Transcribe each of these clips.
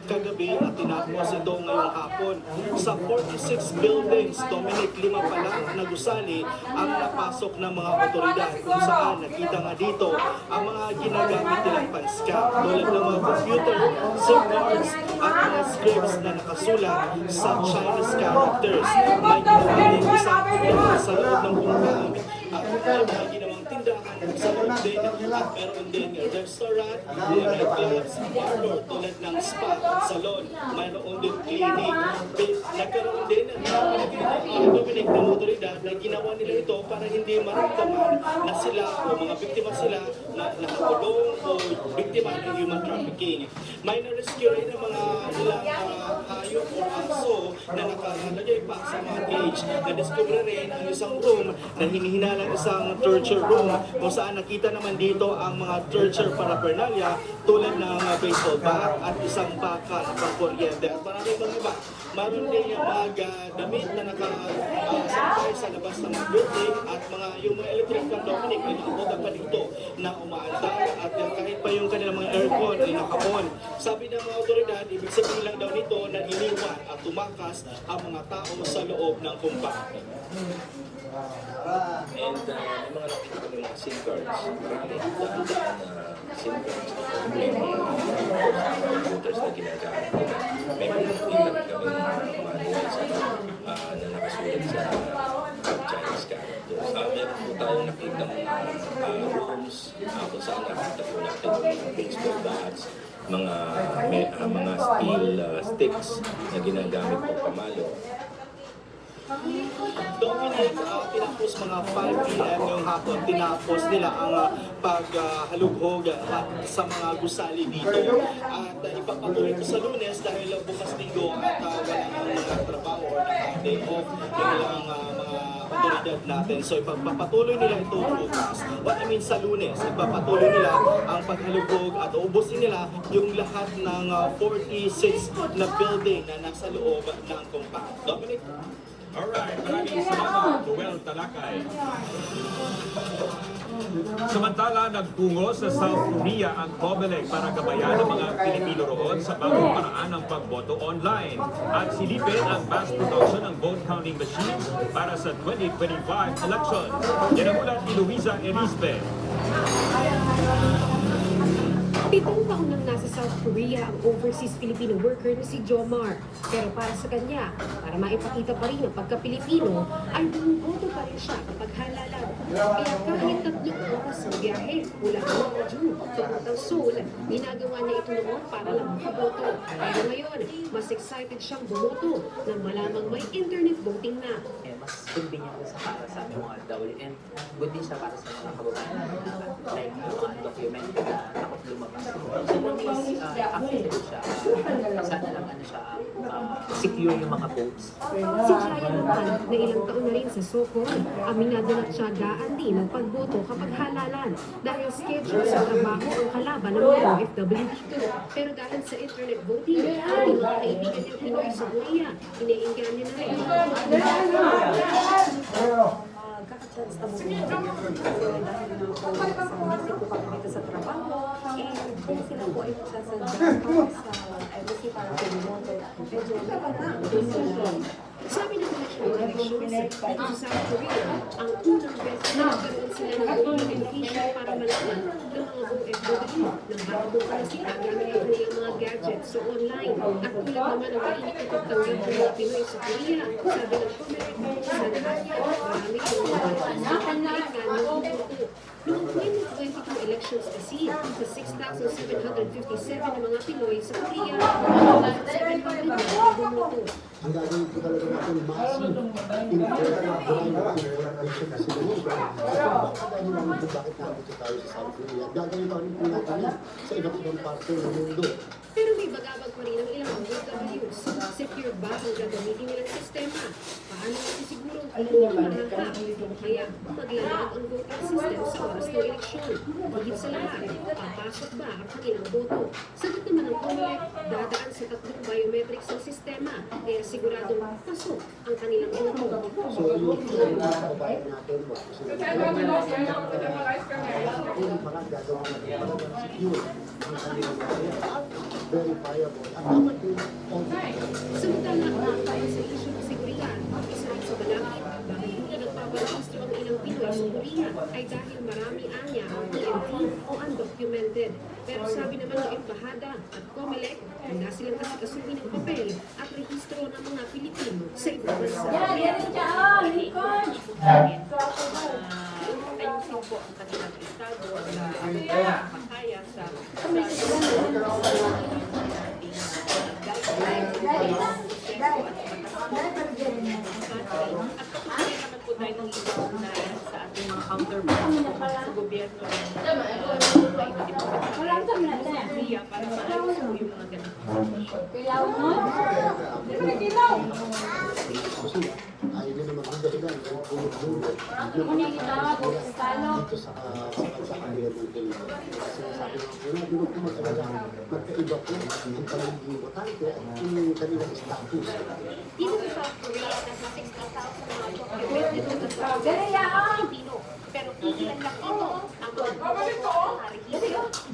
kagabi at tinapos ito ngayong hapon. Sa 46 buildings, Dominic, 5 pa lang na gusali ang napasok ng mga otoridad kung saan nakita nga dito ang mga ginagamit nilang pan-scam tulad ng mga computer, SIM cards at mga scripts na nakasulat sa Chinese characters. May ginawang isang tindahan sa loob ng buong at may ginawang tindahan sa loob din at meron din restaurant, nightclubs, barber tulad ng spa at salon, mayroon din clinic. Nagkaroon din ng Dominic ng otoridad na ginawa nila ito para hindi maramdaman na sila o mga biktima sila na nakakulong o biktima ng human trafficking. May na-rescue rin ng mga ilang hayop o aso na nakalagay pa sa mga cage. Na-discover rin ang isang room na hinihinalang isang torture room kung saan nakita naman dito ang mga torture paraphernalia tulad ng baseball bat at isang baka na pangkuryente at maraming mga iba. Maroon din yung mga damit na nakasampay sa labas ng mga building at yung mga electric fan, Dominic, ay nakabuta pa dito na umaandar at kahit pa yung kanilang mga aircon ay nakapon. Sabi ng mga otoridad, ibig sabihin lang daw nito na iniwan at tumakas ang mga tao sa loob ng compound. And yung mga nakita ko ng mga SIM cards, marami daan SIM cards, may mga computers na ginagamit nila. May mga internet kami manual sa na nakasulat sa Chinese characters. Meron po tayong nakita mga rooms kung saan nakita po natin yung mga baseball bats, mga steel sticks na ginagamit po pamalo. Dominic, tinapos mga 5 p.m. ngayong hapon, tinapos nila ang paghalughog sa mga gusali dito. At ipapatuloy ito sa Lunes dahil bukas linggo at walang mga trabaho or day off yung ilang mga otoridad natin. So ipapatuloy nila ito bukas. Sa Lunes, ipapatuloy nila ang paghalughog at ubusin nila yung lahat ng 46 na building na nasa loob ng compound. Dominic? Alright, maraming salamat, Joel Talakay. Samantala, nagtungo sa South Korea ang COMELEC para gabayan ang mga Pilipino roon sa bagong paraan ng pagboto online at silipin ang mass production ng vote counting machines para sa 2025 election. Yan ang ulat ni Luisa Erispe. 7 taon nang nasa South Korea ang overseas Filipino worker na si Jomar. Pero para sa kanya, para maipakita pa rin ang pagka-Pilipino, ay bumuboto pa rin siya kapag halalan. Kaya kahit 3 oras ng biyahe mula Gwangju papuntang Seoul, ginagawa niya ito noon para lang makaboto. Pero ngayon, mas excited siyang bumoto nang malamang may internet voting na. Mas convenient sa para sa aming mga OFW and good din siya para sa mga kababayan like mga document na takot lumabas. So one is active siya, sana lang secure yung mga votes. Si Jaya naman, na ilang taon na rin sa Sokol, aminado na siya daan din ang pagboto kapag halalan dahil schedule sa trabaho ang kalaban ng mga OFW dito. Pero dahil sa internet voting, ang mga kaibigan niyang Pinoy sa Korea, iniinggan niya na rin. Kaka-chance na bumili dahil po sa Mexico kami dito sa trabaho kung sila po ay magsasadya sa IBC para pumunto medyo Sabi ng National Elections dito sa South Korea, ang unang beses na nagkaroon sila ng voting education para malaman ng mga OFW nang makabuka na sila gamit ang kanilang mga gadgets sa online. At kulang naman ang mainit na pagtanggap ng mga Pinoy sa Korea. Sabi ng COMELEC, sa lahat yan, marami ng mga pagkakalikan ng voto. Noong 2022 elections kasi, sa 6,757 na mga Pinoy sa Korea, 700 na bumoto. Ang gagawin po talaga natin massive interpretation kasi ganun. Dahil namin kung bakit nandito tayo sa South Korea. Gagawin pa rin po natin sa iba't ibang parte ng mundo. Pero may bagabag pa rin ang ilang OFWs. Secure ba ang gagamitin nilang sistema? Paano masisiguro ang kanilang mahakap? Kaya maglalag ang voting system sa oras ng eleksyon. Higit sa lahat, papasok ba ang kanilang boto? Sagot naman ng COMELEC, dadaan sa 3 biometric biometrics ng sistema, kaya siguradong pasok ang kanilang boto. So, yung mga kababayan natin, wag po sila parang gagawa natin talagang secure ang kanilang at verifiable. At dapat yung Samantala, ayon sa isyu ng seguridad, isa rin sa balakid, bakit hindi nagpaparehistro ang ilang Pinoy sa Korea ay dahil marami anya ang TNT o undocumented. Pero sabi naman ng Embahada at COMELEC, handa silang asikasuhin ng papel at rehistro ng mga Pilipino sa ibang bansa. Ayusin po ang kanilang estado at makaya sa tayo ng ugnayan sa ating mga counterparts sa gobyerno para maayos po yung mga kasi ayaw nyo naman ang dahilan ng bulog-bulog dito sa kanila ng kasi sabi ko, bulog ko mag-alala, magkaiba po ang pamiliyong botante at yung kanilang status. Dito sa South Korea, nasa 60,000 mga documented na Pilipino. Pero iilan lang ito ang mga rehistro.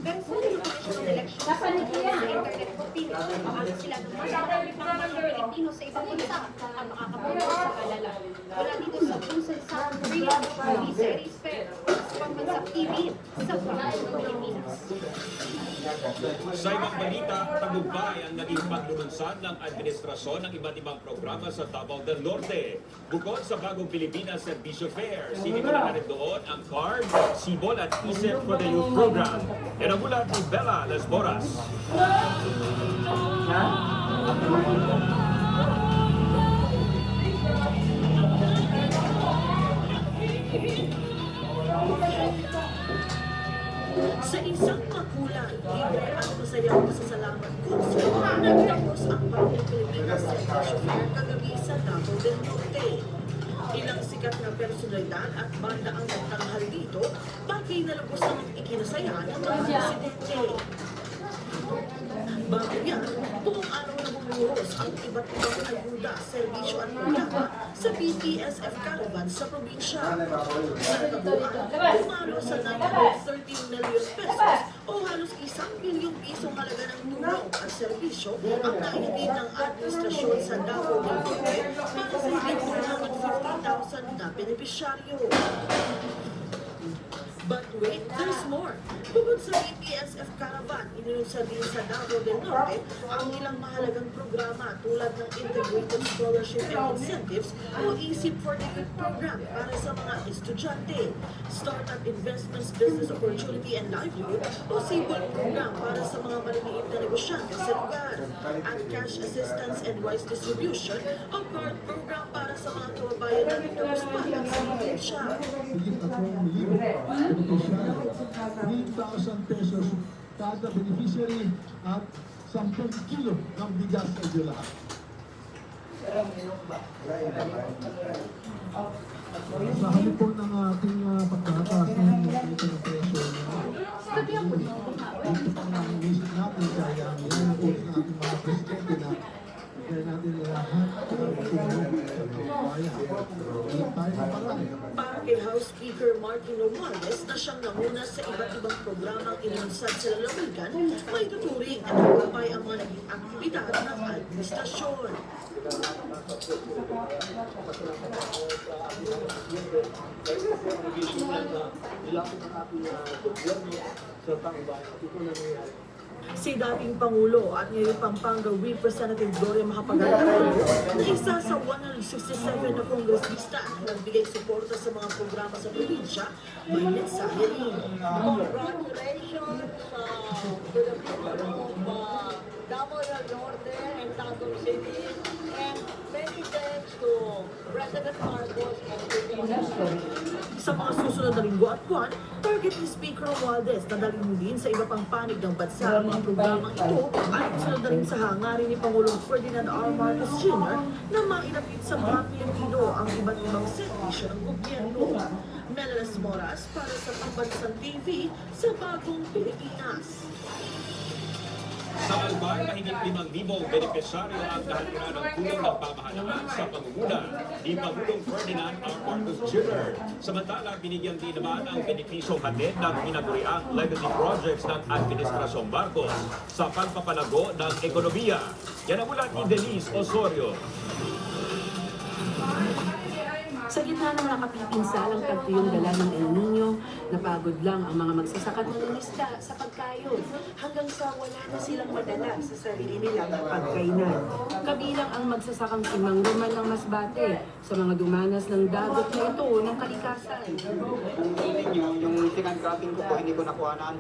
Pero kung yung election sa internet voting, maaga sila ng marami pang mga Pilipino sa ibang bansa ang makakapunta sa kalala. Wala dito sa Busan, South Korea, Lisa Erisper, sa pambansang TV, sa Panginoon ng Pilipinas. Sa ibang balita, tagumpay ang naging paglulunsad ng administrasyon ng iba't ibang programa sa Davao del Norte. Bukod sa Bagong Pilipinas Servisyo Fair, sinimula na rin doon ang CARD, Sibol at ISEP for the Youth Program. Yan ang mula ni Bella Las Boras. Sa isang makulang, libre at masayang pasasalamat kung saan nagtapos ang Bagong Pilipinas Servisyo Fair kagabi sa Davao del Norte. Ilang sikat na personalidad at banda ang nagtanghal dito, bagay na lubos ang ikinasaya ng mga presidente. Bago yan, buong araw na bumuros ang iba't ibang ayuda, serbisyo at programa sa BPSF Caravan sa probinsya. Sa kabuuan, umalo sa 913 million pesos o halos 1 bilyong pisong halaga ng tulong at serbisyo ang naihatid ng administrasyon sa Davao del Norte para sa higit ng 50,000 na benepisyaryo. But wait, there's more. Bukod sa BPSF Caravan, inilunsad din sa Davao del Norte ang ilang mahalagang programa tulad ng Integrated Scholarship and Incentives o ESIP for the Youth Program para sa mga estudyante, Startup Investments, Business Opportunity and Livelihood o SIBOL Program para sa mga maliliit na negosyante sa lugar, at Cash Assistance and Rice Distribution o CARD Program para sa mga kababayan na nagtuluspakan sa probinsya. higit na 2,000,000 beneficiary, 3,000 pesos kada beneficiary at 10 kilo ng bigas sa inyo lahat. Sa halip po ng ating pagkataas ng dito ng presyo, dito pang namin-isip natin kaya yan po ng ating mga presidente na kaya natin lahat tulong sa bayan. Alam tayo ng parang. Para kay House Speaker Martin Romualdez na siyang namuna sa iba't ibang programang inilunsad sa lalawigan, may tuturing at tagumpay ang mga naging aktibidad ng administrasyon. Si dating Pangulo at ngayon Pampanga Representative Gloria Macapagal-Arroyo na isa sa 167 na kongresista na nagbigay suporta sa mga programa sa probinsya, may mensahe rin. Congratulations to the people of Davao del Norte and Tagum City, and many thanks to President Marcos and Sa mga susunod na linggo at buwan, target ni Speaker Romualdez na dalhin din sa iba pang panig ng bansa ang mga programang ito at sunod na rin sa hangarin ni Pangulong Ferdinand R. Marcos Jr. na mailapit sa mga Pilipino ang iba't ibang servisyo ng gobyerno. Melalas Moras para sa Pambansang TV sa Bagong Pilipinas. Sa Albay, mahigit 5,000 benepisyaryo ang kahatiran ng tulong ng pamahalaan sa pangunguna ni Pangulong Ferdinand R. Marcos Jr. Samantala, binigyan din naman ang benepisyong hatid ng pinaguriang legacy projects ng Administrasyong Marcos sa pagpapalago ng ekonomiya. Yan ang ulat ni Denise Osorio. Sa gitna ng nakapipinsalang tagtuyong dala ng El Nino, napagod lang ang mga magsasaka ng isda sa pagkayod hanggang sa wala na silang madala sa sarili nilang pagkainan. Kabilang ang magsasakang Simang Roman ng Masbate sa mga dumanas ng dagat na ito ng kalikasan. Kung tingin nyo, yung second cropping ko po hindi ko nakuhanan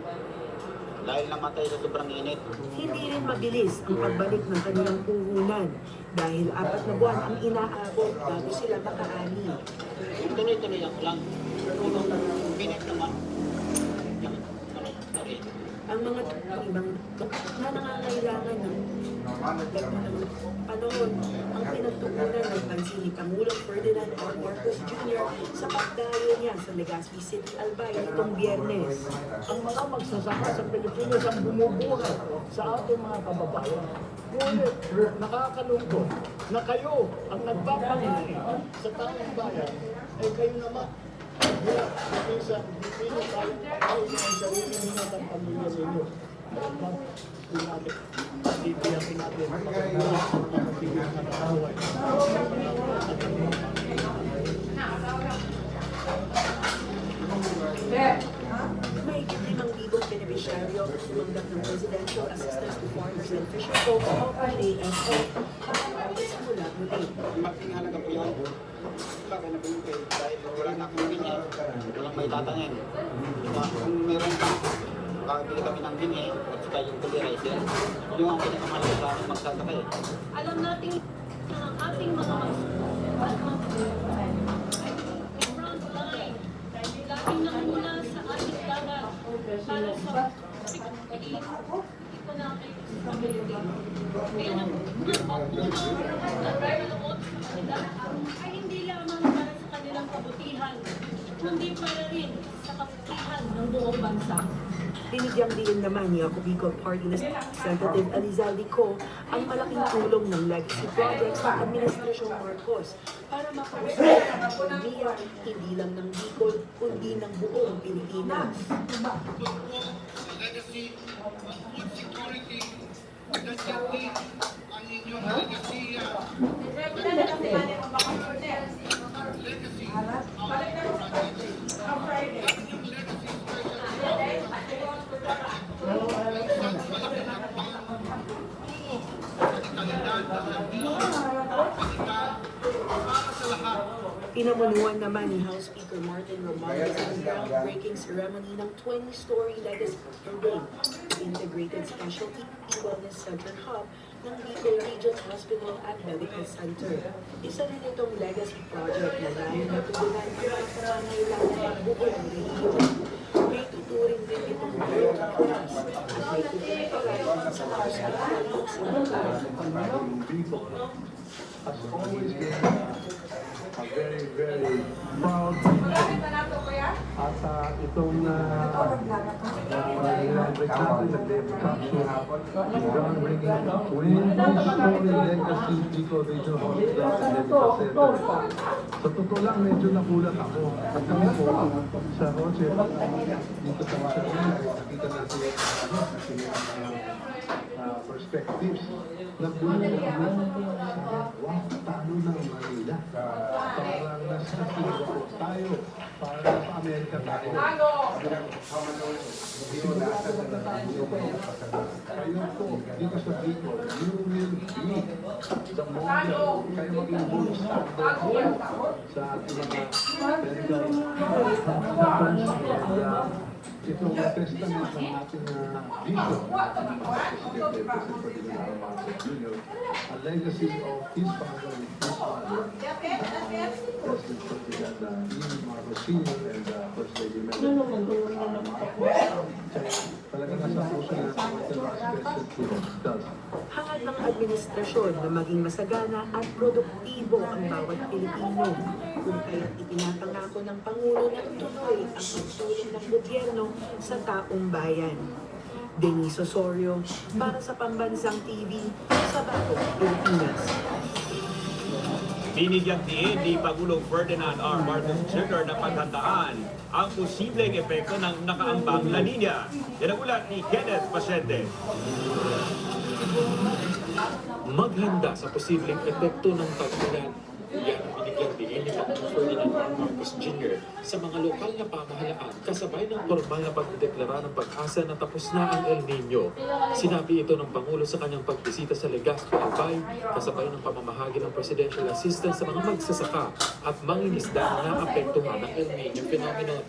dahil namatay sa sobrang init. Hindi rin mabilis ang pagbalik ng kanilang puhunan dahil 4 na buwan ang inaabot bago sila makaani. Tuloy-tuloy lang. Minute naman. Ang mga ibang na nangangailangan ng panahon ang pinagtugunan ng pansin ni Pangulong Ferdinand R. Marcos Jr. sa pagdayo niya sa Legazpi City, Albay nitong Biyernes. Ang mga magsasaka sa Pilipinas ang bumubuhay sa ating mga kababayan. Ngunit nakakalungkot na kayo ang nagpapangyay sa taong bayan ay kayo naman. Kaya minsan, hindi nyo tayo ng sarili ninyo at ang pamilya ninyo. Titiyakin natin ang mga katigil na nakaway. Mahigit 5,000 benepisyaryo tumanggap ng Presidential Assistance to Farmers and Fisher Folk o PASF habang simula muli. Malaking halaga po yun. Bakit na po yung kayo? Dahil wala na akong binhi. Walang may tatangin. Diba? Kung meron ka, makakabili kami ng binhi at saka yung pulverizer. Yung ang pinakamahalaga sa ating magsasakay. Alam natin ang ating mga laging nakuna sa ating dagat para sa economic stability. Kaya ang ay hindi lamang para sa kanilang kabutihan, kundi para rin sa kabutihan ng buong bansa. Binigyang din naman ni Ako Bicol Party List Representative Elizalde Co ang malaking tulong ng legacy projects sa Administrasyong Marcos para makausap ang ekonomiya hindi lang ng Bicol kundi ng buong Pilipinas. Legacy, food security, legacy, ang inyong legacy, Pinamunuan naman ni House Speaker Martin Romualdez ang groundbreaking ceremony ng 20-story legacy building, Integrated Specialty Wellness Center Hub ng Bicol Region Hospital at Medical Center. Isa rin itong legacy project na layo na tugunan ang mga pangangailangan ng buong region. May tuturing din itong world class at may tuturing sa mga hospital ng Singapore. has always been a very, very proud people. At itong nilambrik natin na Dave Capsule, groundbreaking 20-story legacy Bicol Regional Hospital and Medical Center. Sa totoo lang, medyo nagulat ako. At kami po, sa Roche, dito sa Masarili, nakita natin perspectives na buong talo ng Manila. Parang nasa Cuba tayo, para sa Amerika tayo. Kayo po, dito sa Bicol, you will be the model. Kayo maging gold standard sa ating mga medical doctors. Itong testament ng ating vision, President Ferdinand Marcos Jr., a legacy of his father and his father, President Ferdinand Marcos Sr. and First Lady Mary. Talaga nasa puso na Hangad ng administrasyon na maging masagana at produktibo ang bawat Pilipino, kung kaya't ipinapangako ng Pangulo na tuloy ang pagtulong ng gobyerno sa taong bayan. Denise Osorio, para sa Pambansang TV, sa Bagong Pilipinas. Binigyang diin ni Pangulong Ferdinand R. Marcos Jr. na paghandaan ang posibleng epekto ng nakaambang La Nina. Yan ang ulat ni Kenneth Pasyente. Maghanda sa posibleng epekto ng tag-ulan. Yan ang binigyang diin ni Pangulong Ferdinand R. Marcos Jr. sa mga lokal na pamahalaan kasabay ng formal na pagdeklara ng pag-asa na tapos na ang El Nino. Sinabi ito ng Pangulo sa kanyang pagbisita sa Legazpi, Albay, kasabay ng pamamahagi ng presidential assistance sa mga magsasaka at mangingisda na naapektuhan ng El Nino phenomenon.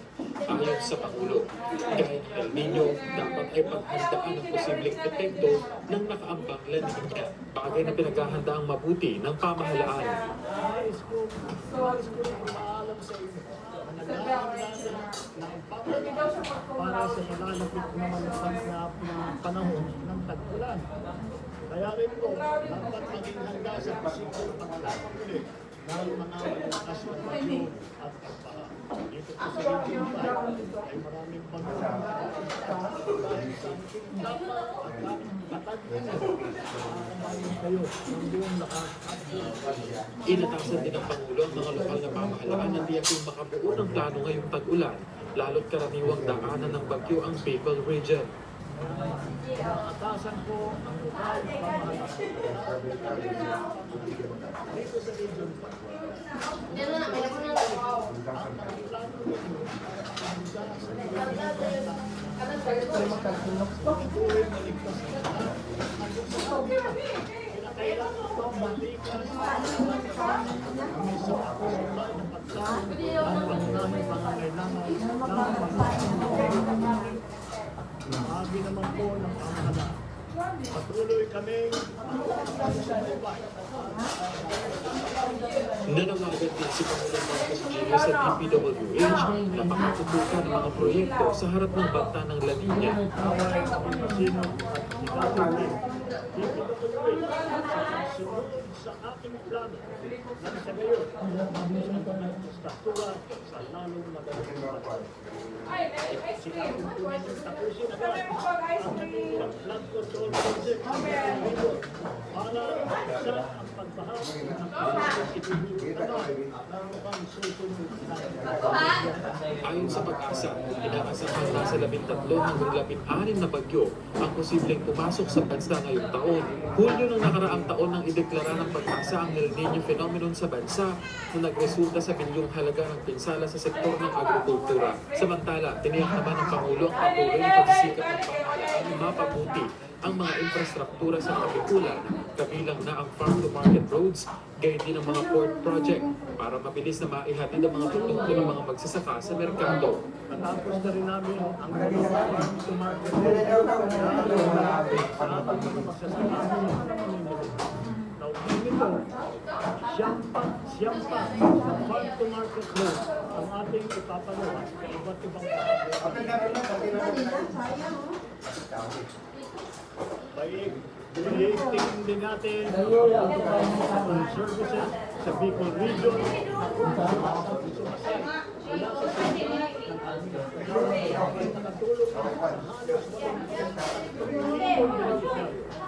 Ayon sa Pangulo, gaya ng El Nino, dapat ay paghandaan ang posibleng epekto ng nakaambang La Nina, bagay na pinaghahandaang mabuti ng pamahalaan. Nais ko maalam sa inyo na naghahandaan na ang pamahalaan para sa malalapit naman na panahon ng tag-ulan. Kaya rin po, dapat maging handa sa posibleng pagkakang ulit ng mga malakas na bagyo at pagbaha. Dito po sa Region 5 ay maraming pagkakas dahil sa ating dapat at katag-init. Maraming kayo ng buong lakas at Inatasan din ng Pangulo ang mga lokal na pamahalaan na tiyaking makabuo ng plano ngayong tag-ulan, lalo't karaniwang daanan ng bagyo ang Bicol Region. Atasan ko ang lokal na pamahalaan dito sa Region 5. Kailangan ito malikas may sa ako supply ng pagkain ang pangunahing pangangailangan ng Sabi naman po ng pamahalaan. Patuloy kaming sumaybay. Nanawagan din si Pangulong Marcos Jr. sa DPWH na makatutukan ng mga proyekto sa harap ng banta ng La Nina. Away ng kasino at ikatuloy. DPWH sumunod sa ating plano nang sa gayon ang struktura sa lalong magaling paraan. Sinabi po natin tapusin agad ang flood control project sa Bicol para sa ang pagbaha ng ang susunod na. Ayon sa pag-asa, inaasahan na sa 13 hanggang 16 na bagyo ang posibleng pumasok sa bansa ngayong taon. Hulyo ng nakaraang taon nang ideklara ng pag-asa ang El Nino phenomenon sa bansa na nagresulta sa bilyong halaga ng pinsala sa sektor ng agrikultura. Samantala, tiniyak naman ng Pangulo ang patuloy na pagsisikap ng pamahalaan na mapabuti ang mga infrastruktura sa Kapikulan, kabilang na ang farm-to-market roads, gayon din ang mga port project para mabilis na maihatid ang mga produkto ng mga magsasaka sa merkado. Natapos na rin namin ang farm-to-market road sa ating mga magsasaka. Taon nito, siyam pa ng farm-to-market road ang ating ipapagawa sa iba't ibang i-extend din natin ang services sa Bicol Region na kung saan sumasay wala sa sentro ng aming nakatulong sa halos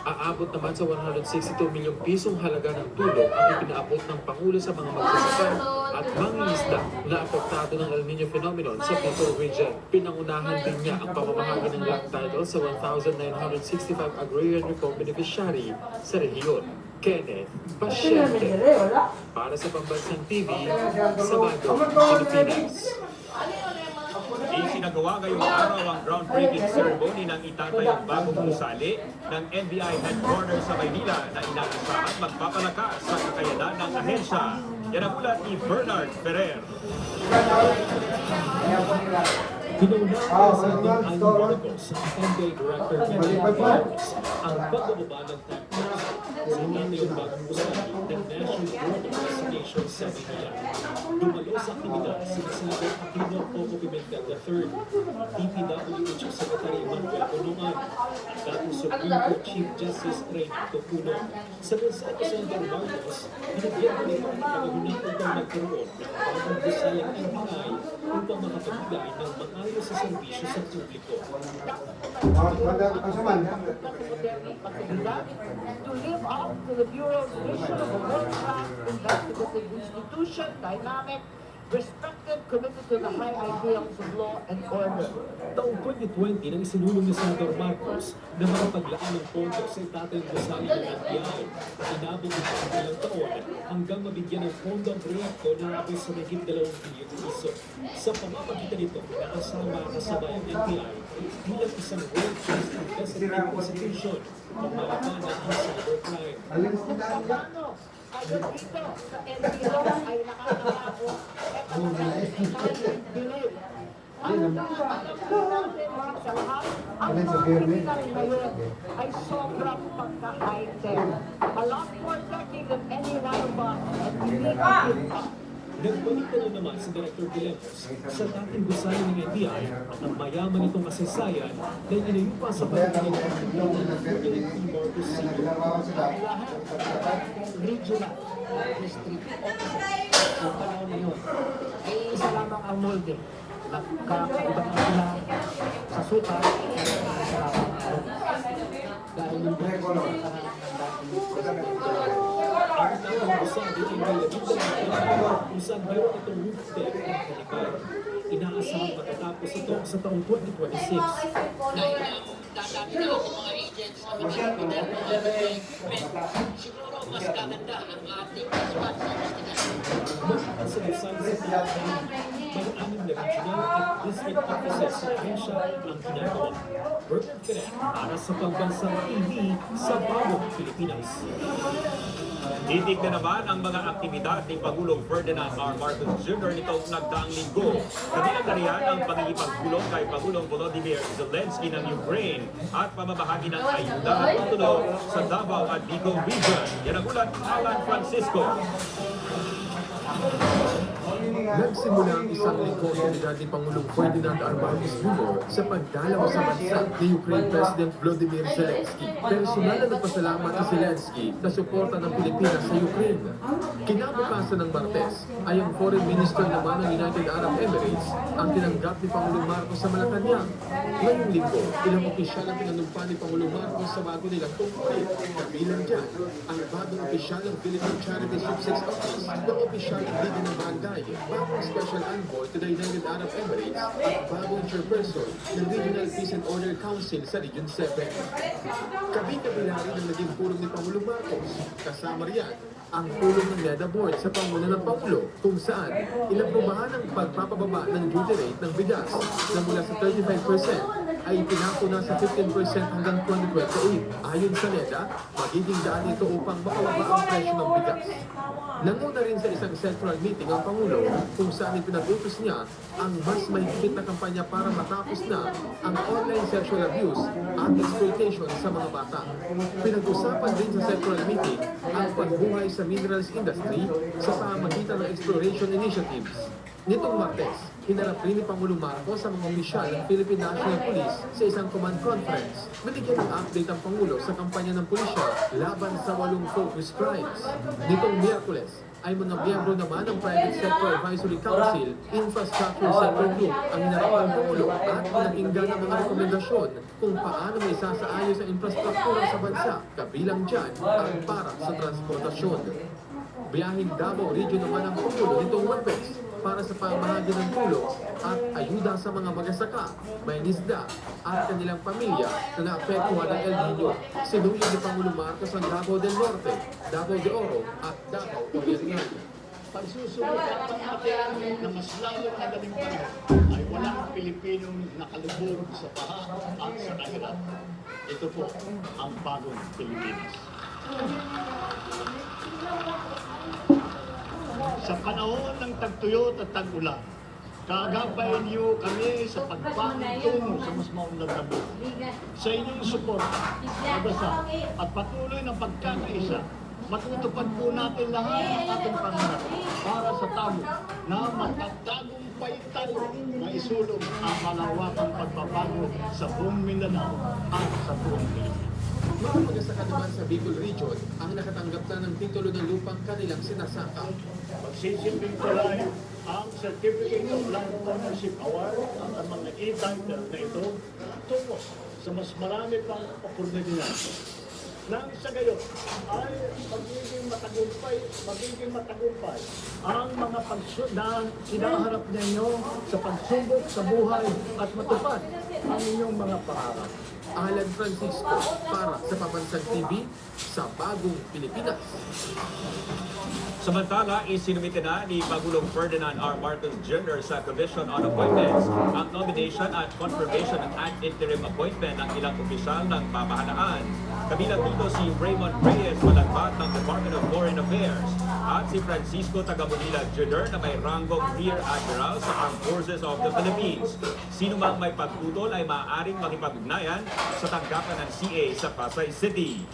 Aabot naman sa 162 milyong pisong halaga ng tulong ang ipinaabot ng Pangulo sa mga magsasaka at mangingisda na apektado ng El Nino phenomenon sa Bicol Region. Pinangunahan din niya ang pamamahagi ng land title sa 1,965 agrarian reform beneficiary sa rehiyon. Kenneth Pasyente, para sa Pambansang TV, sa Bagong Pilipinas. Isinagawa ngayong araw ang groundbreaking ceremony ng itatayong bagong gusali ng NBI headquarters sa Maynila na inaasahan magpapalakas sa kakayanan ng ahensya. Yan ang ulat ni Bernard Ferrer. Pinuna ang Presidente Angelo Marcos, NBI Director Henry Marcos, ang pagbababa ng tax Sa yung bagong gusali ng National Board of Investigations sa Manila. Dumalo sa aktibidad si Senador Aquino Coco Pimentel III, DPWH Secretary Manuel Bonongan, at dating Supreme Court Chief Justice Reynaldo Puno. Sa mensahe ko Senator Marcos, binigyan ko nito ang pagkagunan upang magkaroon ng bagong gusaling NBI upang makapagbigay ng maayos sa serbisyo sa publiko. To live up to the Bureau's vision of a world-class investigative institution, dynamic, respected, committed to the high ideals of law and order. Taong 2020 nang isinulong ni Senator Marcos na makapaglaan ng pondo sa itatayong gusali ng NBI. Inabot ito ang ilang taon hanggang mabigyan ng pondo ang proyekto na abot sa mahigit 2 bilyong piso. Sa pamamagitan nito, nakasama kasabay ang NBI bilang isang world-class investigative institution ang malaman ng cybercrime. Kayo dito sa NBI ay nakakako at bilib. Ang alam po natin sa lahat, ang mga kriminal ngayon ay sobrang pagka-high-tech. A lot more techy than any one of us at hindi pa. Nagbalik na naman si Director De Lemos sa dating gusali ng NBI at ang mayaman nitong kasaysayan na inayupa sa pagkakas ng Director Marcos Sr. Regional district officer sa panahon na yun ay isa lamang ang molde. Nagkakaiba na sila sa sukat sa dahil yung pagkakaroon ng dating presidente. Ang dating gusali ay may labing dalawang kung saan meron itong roof deck ng Kalipay. Inaasahang matatapos ito sa taong 2026. Dahil dadami na ako mga agents na mag-implement ng government, siguro mas gaganda ang ating response sa investigation. Masipan sa design sa Kalipay, may 6 na regional at district offices sa ahensya ang ginagawa. Bernard Ferrer para sa Pambansang TV sa Bagong Pilipinas. Titig na naman ang mga aktibidad ni Pangulong Ferdinand R. Marcos Jr. nitong nagdaang linggo. Kabilang na riyan ang pangingipagpulong kay Pangulong Volodymyr Zelensky ng Ukraine at pamamahagi ng ayuda at tutulong sa Davao at Bicol Region. Yan ang ulat Alan Francisco. Nagsimula ang isang linggo ni Pangulong Ferdinand R. Marcos Jr. sa pagdalaw sa bansa ni Ukraine President Volodymyr Zelensky. Personal na nagpasalamat si Zelensky sa suporta ng Pilipinas sa Ukraine. Kinabukasan ng Martes ay ang Foreign Minister naman ng United Arab Emirates ang tinanggap ni Pangulong Marcos sa Malacanang. Ngayong linggo, ilang opisyal ang pinanumpa ni Pangulong Marcos sa bago nilang tungkol. Kabilang dyan, ang bagong opisyal ng Philippine Charity Subsecretary Office, ng opisyal ng Liga ng Barangay, bagong Special Envoy to the United Arab Emirates, at bagong chairperson ng Regional Peace and Order Council sa Region 7. Kabi-kabila rin ang naging pulong ni Pangulong Marcos. Kasama riyan ang pulong ng NEDA Board sa panguna ng Pangulo kung saan inaprubahan ang pagpapababa ng duty rate ng bigas na mula sa 35% ay pinako na sa 15% hanggang 2028. Ayon sa NEDA, magiging daan ito upang makababa ang presyo ng bigas. Nanguna rin sa isang central meeting ang Pangulo kung saan ipinag-utos niya ang mas mahigpit na kampanya para matapos na ang online sexual abuse at exploitation sa mga bata. Pinag-usapan din sa central meeting ang pagbuhay sa minerals industry sa pamamagitan ng exploration initiatives. Nitong Martes, hinarap rin ni Pangulong Marcos sa mga opisyal ng Philippine National Police sa isang command conference. Binigyan ng update ang Pangulo sa kampanya ng pulisya laban sa 8 focus crimes. Nitong Miyerkules, ay mga miyembro naman ng Private Sector Advisory Council, Infrastructure Sector Group ang hinarap ng Pangulo at pinakinggan ang mga rekomendasyon kung paano may sasaayos ang infrastruktura sa bansa, kabilang dyan ang para sa transportasyon. Biyahing Davao Region naman ang Pangulo nitong Webes para sa pamahagi ng tulong at ayuda sa mga magasaka, may isda at kanilang pamilya na naapektuhan ng El Niño. Sinulog ni Pangulong Marcos ang Davao del Norte, Davao de Oro at Davao Oriental. Pagsusubukan natin na mas lalo na galing panahon ay walang Pilipinong nakalubog sa baha at sa kahirap. Ito po ang bagong Pilipinas. Sa panahon ng tagtuyot at tag-ulan, Kagabayan niyo kami sa pagpatungo sa mas maunlad na buhay. Sa inyong suporta, pagdasal, at patuloy ng pagkakaisa, matutupad po natin lahat ng ating pangarap para sa tamo na magtatagumpay tayo na isulong ang malawakang pagbabago sa buong Mindanao at sa buong Pilipinas. Mga mag-asaka naman sa Bicol Region ang nakatanggap na ng titulo ng lupang kanilang sinasaka. Magsisilbing tulay ang Certificate of Land Ownership Award at ang mga e-title na ito tungo sa mas marami pang oportunidad. Nang sa gayon ay magiging matagumpay ang mga pagsundan kinaharap ninyo sa pagsubok sa buhay at matupad ang inyong mga pangarap. Alan Francisco para sa Pabansang TV sa Bagong Pilipinas. Samantala, isinumite na ni Pangulong Ferdinand R. Marcos Jr. sa Commission on Appointments ang nomination at confirmation ng ad interim appointment ng ilang opisyal ng pamahalaan. Kabilang dito si Raymond Reyes Malagbat ng Department of Foreign Affairs at si Francisco Tagamonila Jr. na may ranggong Rear Admiral sa Armed Forces of the Philippines. Sino mang may pagtutol ay maaaring makipag-ugnayan sa tanggapan ng CA sa Pasay City.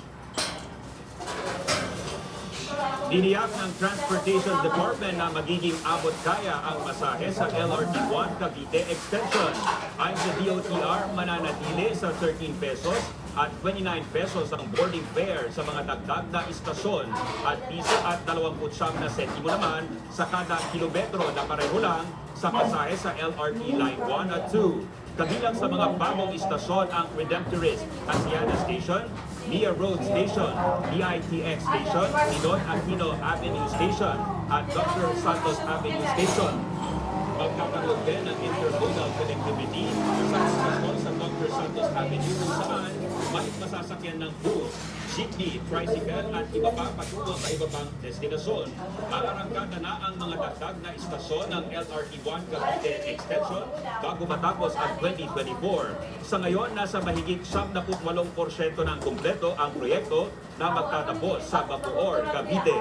Diniyak ng Transportation Department na magiging abot kaya ang masahe sa LRT1 Cavite Extension. Ayon sa DOTR, mananatili sa 13 pesos at 29 pesos ang boarding fare sa mga dagdag na istasyon at piso at 29 na sentimo naman sa kada kilometro na pareho lang sa pasahe sa LRT Line 1 at 2. Kabilang sa mga bagong istasyon ang Redemptorist Hacienda Station, Mia Road Station, DITX Station, Ninoy Aquino Avenue Station, at Dr. Santos Avenue Station. Magkakaroon din ng intermodal connectivity sa istasyon sa Dr. Santos Avenue kung saan may masasakyan ng bus, jeepney, tricycle at iba pa patungo sa iba pang destinasyon. Aarangkada na ang mga dagdag na istasyon ng LRT1 Cavite Extension bago matapos ang 2024. Sa ngayon, nasa mahigit 78% ng kumpleto ang proyekto na magtatapos sa Bacoor, Cavite.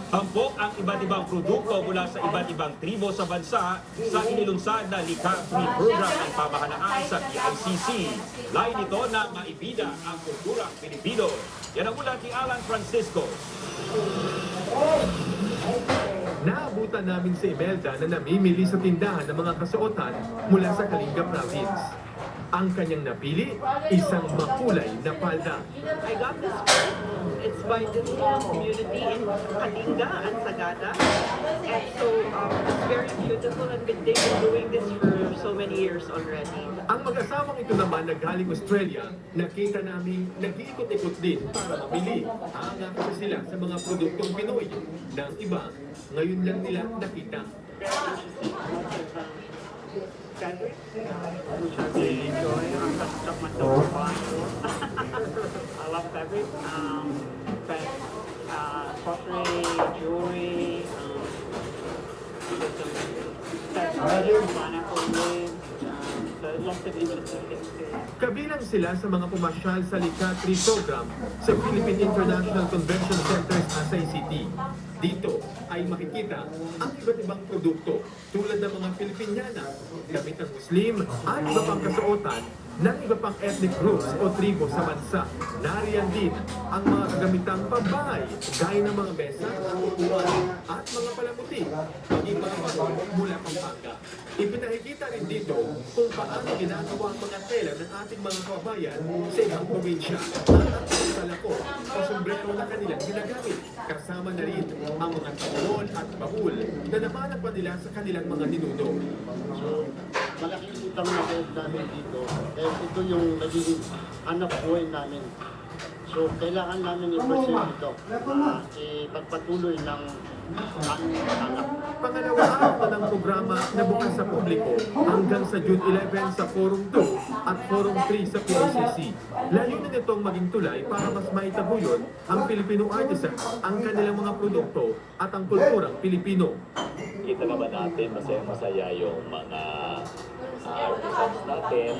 Tampok ang iba't ibang produkto mula sa iba't ibang tribo sa bansa sa inilunsad na Likha Free Program ng pamahalaan sa PICC. Lain nito na maibida ang kulturang Pilipino. Yan ang ulat ni Alan Francisco. Naabutan namin si Imelda na namimili sa tindahan ng mga kasuotan mula sa Kalinga Province. Ang kanyang napili, isang makulay na palda. I got this shirt. It's by this community in Kalinga and Sagada. And so it's very beautiful and they've been doing this for so many years already. Ang mag-asawang ito naman na galing Australia, nakita namin nag-iikot-ikot din para mabili. Hanga kasi sila sa mga produktong Pinoy. Ng iba, ngayon lang nila nakita. Fabric. I enjoy myself. I love fabric. Pottery, jewelry, pineapple wood. So lots of interesting things too. Kabilang sila sa mga pumasyal sa Likha Free Program sa Philippine International Convention Center's Pasay City. Dito ay makikita ang iba't ibang produkto tulad ng mga Pilipiniana, gamit ng Muslim at iba pang kasuotan ng iba pang ethnic groups o tribo sa bansa. Nariyan din ang mga kagamitang pambahay gaya ng mga mesa, upuan at mga palamuti, maging mga bagong mula Pampanga. Ipinahikita rin dito kung paano ginagawa ang mga tela ng ating mga kababayan sa ibang probinsya at ang salako o sombrero na kanilang ginagamit. Kasama na rin ang mga tawon at bahul na namanap pa nila sa kanilang mga ninuno. So, malaking utang na loob namin dito. Dahil ito yung naging hanap buhay namin. So, kailangan namin i-pursue ito. Ipagpatuloy ng aming hanap. Pangalawa araw na ng programa na bukas sa publiko hanggang sa June 11 sa Forum 2 at Forum 3 sa PICC. Layunin nitong maging tulay para mas maitaguyod ang Filipino artisans, ang kanilang mga produkto at ang kulturang Pilipino. Kita naman natin masaya yung mga artisans natin,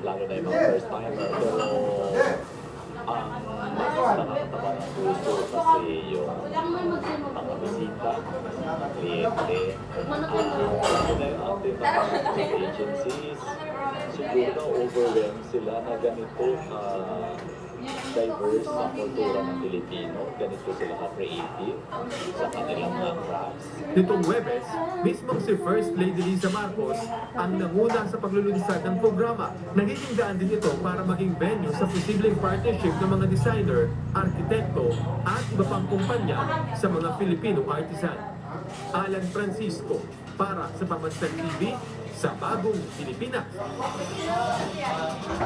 lalo na yung mga first timer. Pero ang nakakataba ng puso kasi yung mga bisita, mga kliyente, na yung ating mga agencies, siguro overwhelmed sila na ganito diverse sa kultura ng Pilipino, ganito sila ka-creative sa kanilang mga crafts. Nitong Huwebes, mismong si First Lady Liza Marcos ang nanguna sa paglulunsad ng programa. Nagiging daan din ito para maging venue sa posibleng partnership ng mga designer, arkitekto at iba pang kumpanya sa mga Filipino artisan. Alan Francisco para sa Pambansang TV sa Bagong Pilipinas.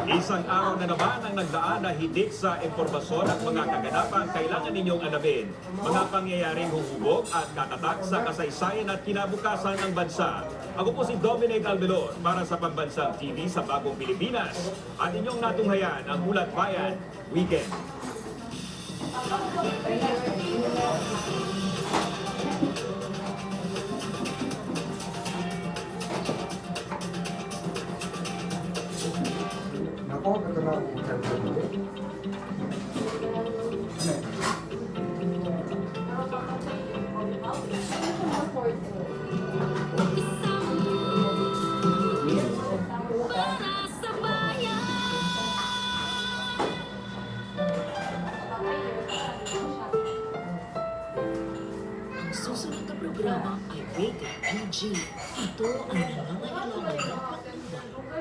Isang araw na naman ang nagdaan na hidik sa impormasyon at mga kaganapang kailangan ninyong alamin. Mga pangyayaring huhubog at katatak sa kasaysayan at kinabukasan ng bansa. Ako po si Dominic Almelor para sa Pambansang TV sa Bagong Pilipinas. At inyong natunghayan ang Ulat Bayan Weekend. Ang susunod na programa ay Rated PG. Ito ang nangangailangan ng patnubay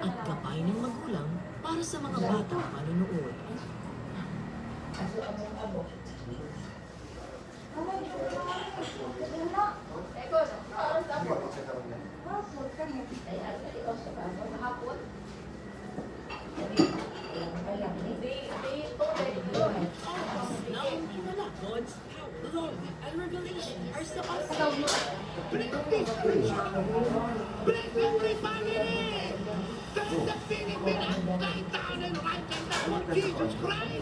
at gabay ng magulang para sa mga batang manonood. God's power, love, and revelation are sa pasaw. Bring everybody! There's the Philippines! Kahit taon ng right and now, Jesus Christ!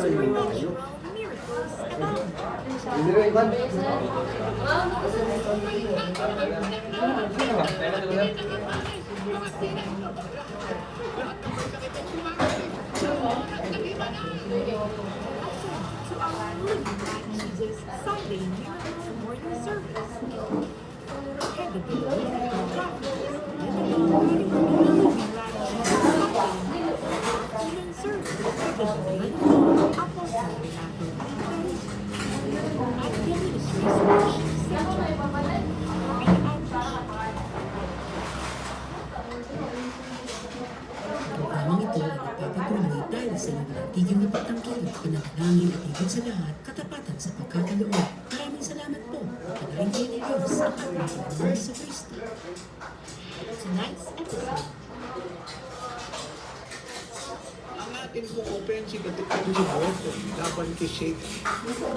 Supernatural miracles abound. To our Living God Jesus Sunday Miracle Morning Service. Headed to the Living God Living God Human Service. Headed to the Apostle Renato at the Ministries Worship Center. Programang ito ay nagpapatuloy dahil sa nananatigil na pagtangkilik, pananalangin at higit sa lahat, katapatan sa pagkakaloob. Maraming salamat po. Pagkain kayo ng Diyos at pagkakaloob sa Kristo. Tonight's episode. Ang ating pong offensive at defensive weapon laban kay Satan,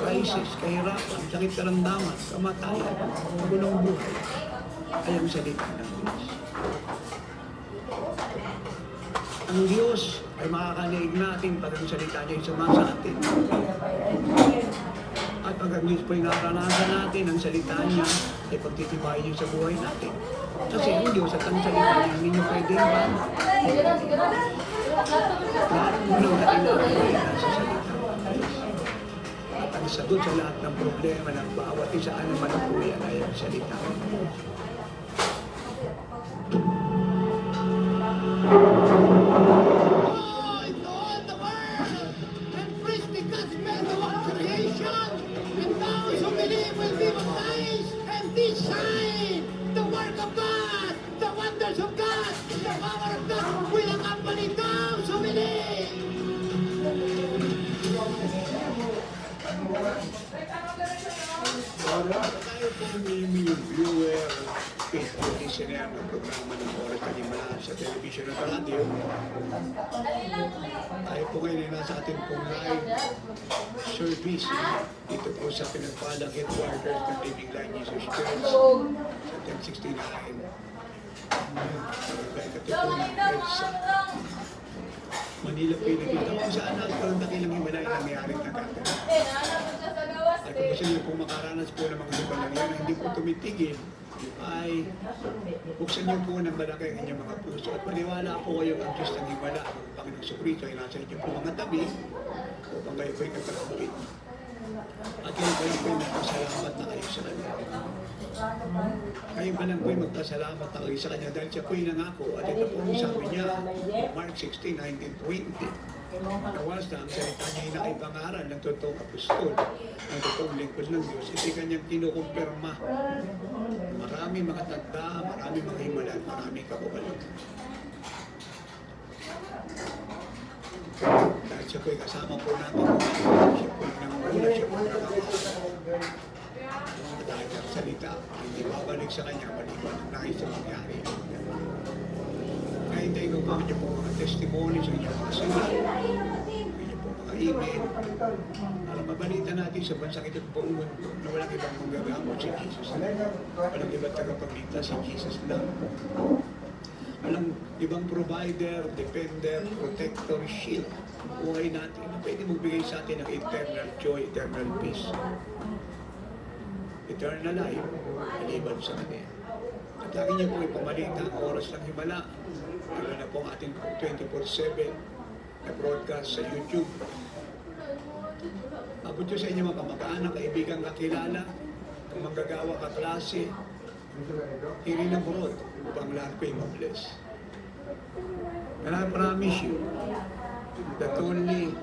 crisis, kahirapan, sakit karamdaman, kamatayan, gulong buhay, ay ang salita ng Diyos. Ang Diyos ay makakanaig natin pag ang salita niya ay sumasa atin. At pag ang Diyos po ay naranasan natin, ang salita niya ay pagtitibayin niya sa buhay natin. Kasi ang Diyos at ang salita niya, hindi niyo pwedeng ba? Lahat mo nang natin na sa salita. At ang sagot sa lahat ng problema ng bawat isa ang manapuyan ay ang salita. Tayo po yung viewer, Facebook listener ng programa ng Oras na Himala sa television at radio. Tayo po ngayon ay nasa ating pong live service dito po sa pinagpalang headquarters ng Living Light Jesus Church sa 1069. Manila, Pilipinas. Kung saan ang dakilang himala ay nangyaring nagkakaroon. At kung gusto niyo pong makaranas po ng mga lupa lang yan na hindi po tumitigil, ay buksan niyo po ng malaki ang inyong mga puso at maniwala po kayo ang Diyos ng himala. Ang Panginoong Kristo ay nasa inyo po mga tabi upang kayo po'y nagpapakit. At kayo po'y magpasalamat na kayo sa Kanya. Kayo ba lang po'y magpasalamat na kayo sa Kanya dahil siya po'y nangako at ito po ang sabi niya, Mark 16, 19-20. Nawas na ang salita niya ay nakipangaral ng totoong apostol, ng totoong lingkod ng Diyos. Ito kanyang kinukumpirma. Marami mga tanda, marami mga himala, marami kapabalan. Dahil siya po'y kasama po natin, siya po'y nanguna, siya po'y nangangako. Dahil ang salita, hindi babalik sa kanya, maliban ang nais sa mangyari. Kaya hintayin ko po niyo po mga testimony sa inyong mga sulat, niyo po mga email, para mabalita natin sa bansang ito po na walang ibang manggagamot si Jesus lang. Walang ibang tagapagligtas si Jesus lang. Walang ibang provider, defender, protector, shield, buhay natin na pwede magbigay sa atin ng eternal joy, eternal peace. Eternal life, maliban sa Kanya. At lagi niyo po ipamalita ang oras ng himala. Lalo na po ang ating 24/7 na broadcast sa YouTube. Abot nyo sa inyo mga kamag-anak, kaibigan, kakilala, ang manggagawa, kaklase, hiri ng burod, upang lahat ko'y ma-bless. And I promise you that only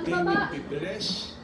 they will be blessed